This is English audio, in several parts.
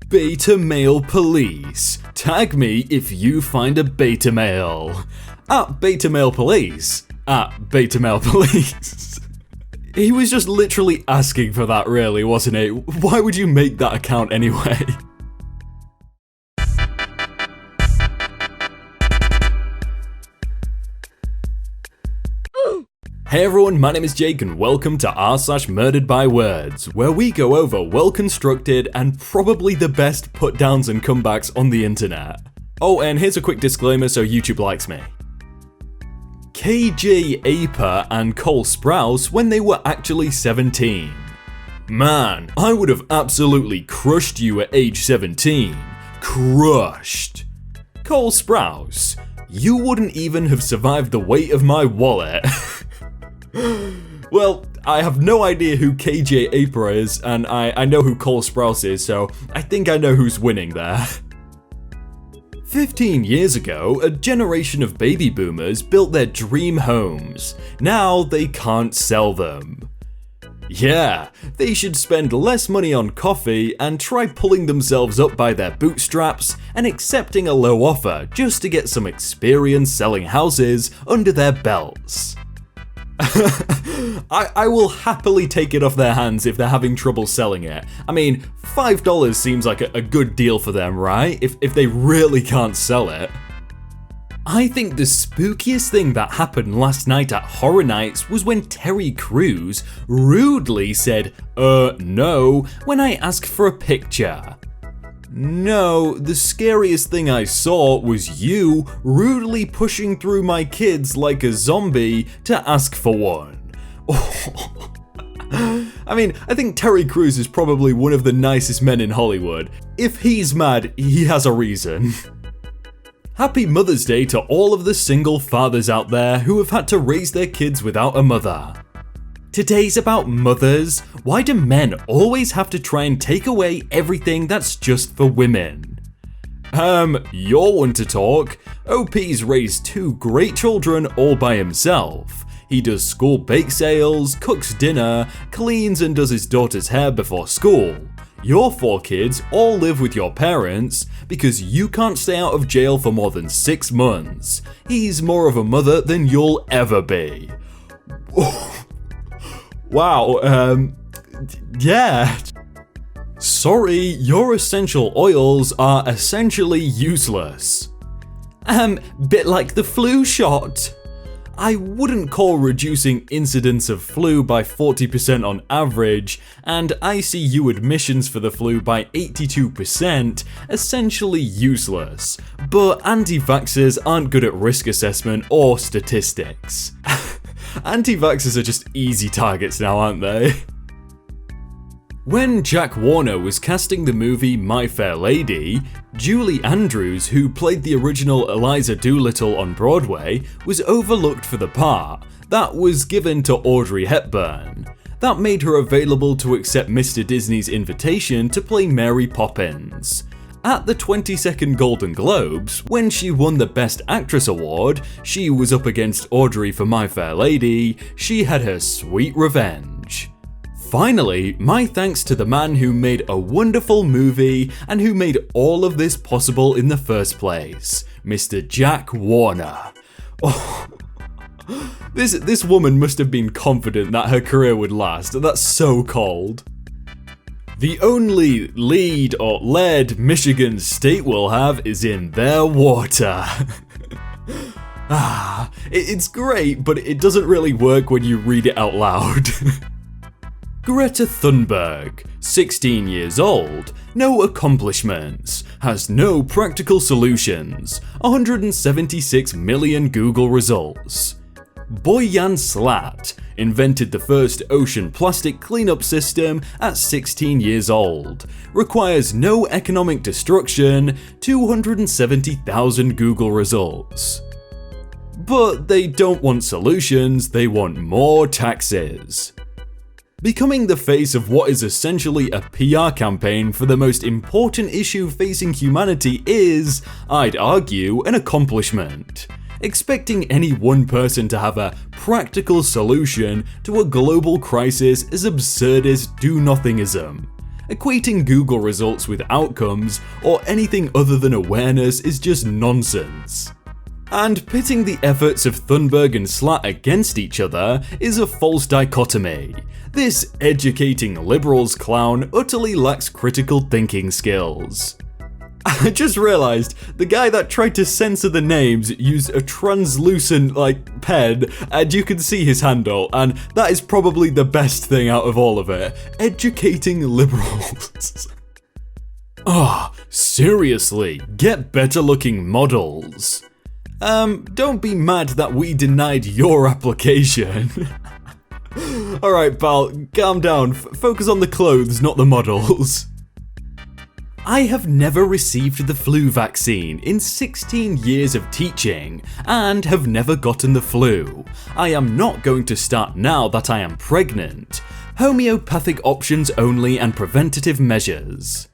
Beta male police. Tag me if you find a beta male. At beta male police. At beta male police. He was just literally asking for that, really, wasn't he? Why would you make that account anyway? Hey everyone, my name is Jake and welcome to r/murderedbywords, where we go over well-constructed and probably the best put-downs and comebacks on the internet. Oh, and here's a quick disclaimer so YouTube likes me. KJ Aper and Cole Sprouse when they were actually 17. Man, I would have absolutely crushed you at age 17. Crushed. Cole Sprouse, you wouldn't even have survived the weight of my wallet. Well, I have no idea who KJ Aper is, and I know who Cole Sprouse is, so I think I know who's winning there. 15 years ago, a generation of baby boomers built their dream homes. Now they can't sell them. Yeah, they should spend less money on coffee and try pulling themselves up by their bootstraps and accepting a low offer just to get some experience selling houses under their belts. I will happily take it off their hands if they're having trouble selling it. I mean, $5 seems like a good deal for them, right? If they really can't sell it. I think the spookiest thing that happened last night at Horror Nights was when Terry Crews rudely said, no, when I asked for a picture. No, the scariest thing I saw was you rudely pushing through my kids like a zombie to ask for one. I mean, I think Terry Crews is probably one of the nicest men in Hollywood. If he's mad, he has a reason. Happy Mother's Day to all of the single fathers out there who have had to raise their kids without a mother. Today's about mothers. Why do men always have to try and take away everything that's just for women? You're one to talk. OP's raised 2 great children all by himself. He does school bake sales, cooks dinner, cleans and does his daughter's hair before school. Your 4 kids all live with your parents because you can't stay out of jail for more than 6 months. He's more of a mother than you'll ever be. Wow, yeah. Sorry, your essential oils are essentially useless. Bit like the flu shot. I wouldn't call reducing incidence of flu by 40% on average and ICU admissions for the flu by 82% essentially useless, but anti-vaxxers aren't good at risk assessment or statistics. Anti-vaxxers are just easy targets now, aren't they? When Jack Warner was casting the movie My Fair Lady, Julie Andrews, who played the original Eliza Doolittle on Broadway, was overlooked for the part. That was given to Audrey Hepburn. That made her available to accept Mr. Disney's invitation to play Mary Poppins. At the 22nd Golden Globes, when she won the Best Actress award, she was up against Audrey for My Fair Lady. She had her sweet revenge. Finally, my thanks to the man who made a wonderful movie and who made all of this possible in the first place, Mr. Jack Warner. Oh, this woman must have been confident that her career would last. That's so cold. The only lead or lead Michigan State will have is in their water. It's great, but it doesn't really work when you read it out loud. Greta Thunberg, 16 years old, no accomplishments, has no practical solutions, 176 million Google results. Boyan Slat invented the first ocean plastic cleanup system at 16 years old, requires no economic destruction, 270,000 Google results. But they don't want solutions, they want more taxes. Becoming the face of what is essentially a PR campaign for the most important issue facing humanity is, I'd argue, an accomplishment. Expecting any one person to have a practical solution to a global crisis is absurdist do-nothingism. Equating Google results with outcomes or anything other than awareness is just nonsense. And pitting the efforts of Thunberg and Slat against each other is a false dichotomy. This educating liberals clown utterly lacks critical thinking skills. I just realized the guy that tried to censor the names used a translucent, pen, and you can see his handle, and that is probably the best thing out of all of it. Educating liberals. Seriously, get better looking models. Don't be mad that we denied your application. Alright, pal, calm down. Focus on the clothes, not the models. I have never received the flu vaccine in 16 years of teaching and have never gotten the flu. I am not going to start now that I am pregnant. Homeopathic options only and preventative measures.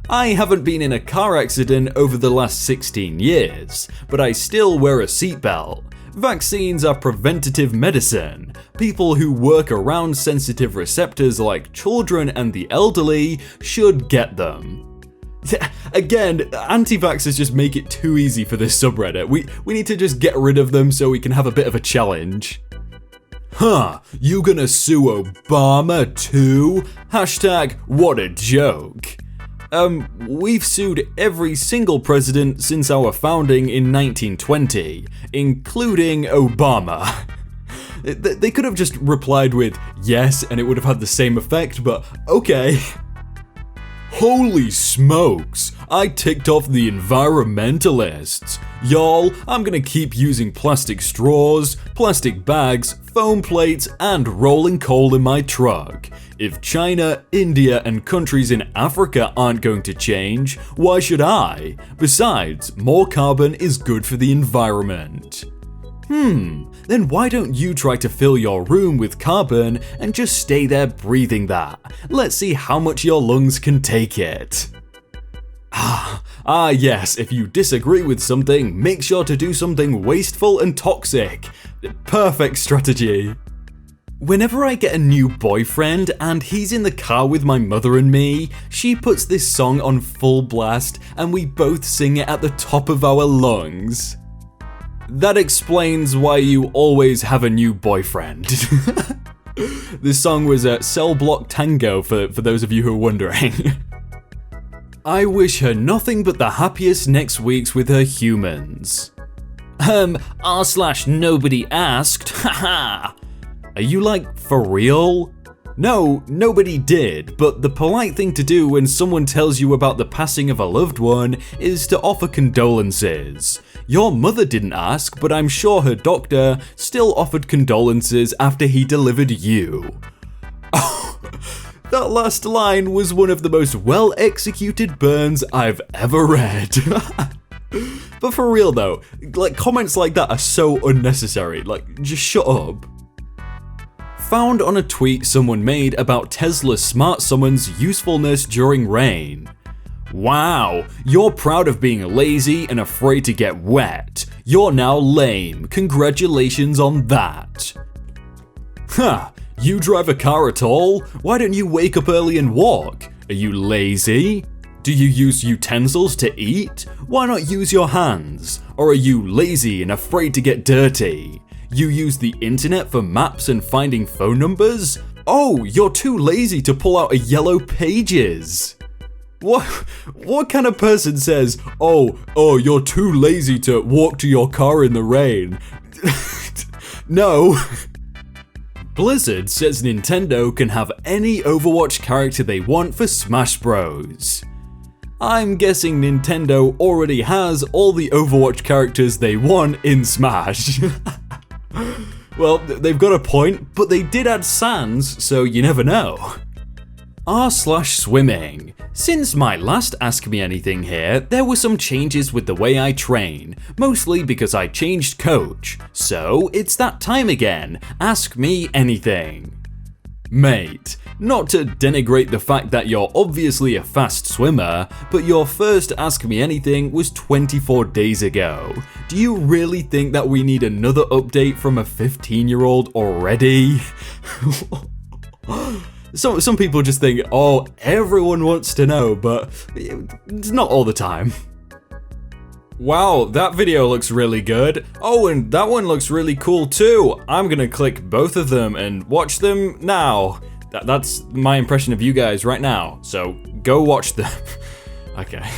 I haven't been in a car accident over the last 16 years, but I still wear a seatbelt. Vaccines are preventative medicine. People who work around sensitive receptors like children and the elderly should get them. Again, anti-vaxxers just make it too easy for this subreddit. We need to just get rid of them so we can have a bit of a challenge. You gonna sue Obama too? Hashtag what a joke. We've sued every single president since our founding in 1920, including Obama. They could have just replied with yes and it would have had the same effect, but okay. Holy smokes, I ticked off the Environmentalists. Y'all, I'm gonna keep using plastic straws, plastic bags, foam plates, and rolling coal in my truck. If China, India, and countries in Africa aren't going to change, why should I? Besides, more carbon is good for the environment. Then why don't you try to fill your room with carbon and just stay there breathing that? Let's see how much your lungs can take it. Yes, if you disagree with something, make sure to do something wasteful and toxic. Perfect strategy. Whenever I get a new boyfriend and he's in the car with my mother and me, she puts this song on full blast and we both sing it at the top of our lungs. That explains why you always have a new boyfriend. This song was a Cell Block Tango for those of you who are wondering. I wish her nothing but the happiest next weeks with her humans. r/nobody asked, haha. Are you for real? No, nobody did, but the polite thing to do when someone tells you about the passing of a loved one is to offer condolences. Your mother didn't ask, but I'm sure her doctor still offered condolences after he delivered you. Oh, that last line was one of the most well-executed burns I've ever read. But for real though, comments like that are so unnecessary, just shut up. Found on a tweet someone made about Tesla's smart summons usefulness during rain. Wow, you're proud of being lazy and afraid to get wet. You're now lame, congratulations on that. You drive a car at all? Why don't you wake up early and walk? Are you lazy? Do you use utensils to eat? Why not use your hands? Or are you lazy and afraid to get dirty? You use the internet for maps and finding phone numbers? Oh, you're too lazy to pull out a yellow pages. What kind of person says, oh, you're too lazy to walk to your car in the rain? No. Blizzard says Nintendo can have any Overwatch character they want for Smash Bros. I'm guessing Nintendo already has all the Overwatch characters they want in Smash. Well, they've got a point, but they did add Sans, so you never know. r/swimming. Since my last Ask Me Anything here, there were some changes with the way I train, mostly because I changed coach. So it's that time again, Ask Me Anything. Mate, not to denigrate the fact that you're obviously a fast swimmer, but your first Ask Me Anything was 24 days ago. Do you really think that we need another update from a 15-year-old already? Some people just think, oh, everyone wants to know, but it's not all the time. Wow, that video looks really good. Oh, and that one looks really cool too. I'm gonna click both of them and watch them now. That's my impression of you guys right now, so go watch them. Okay.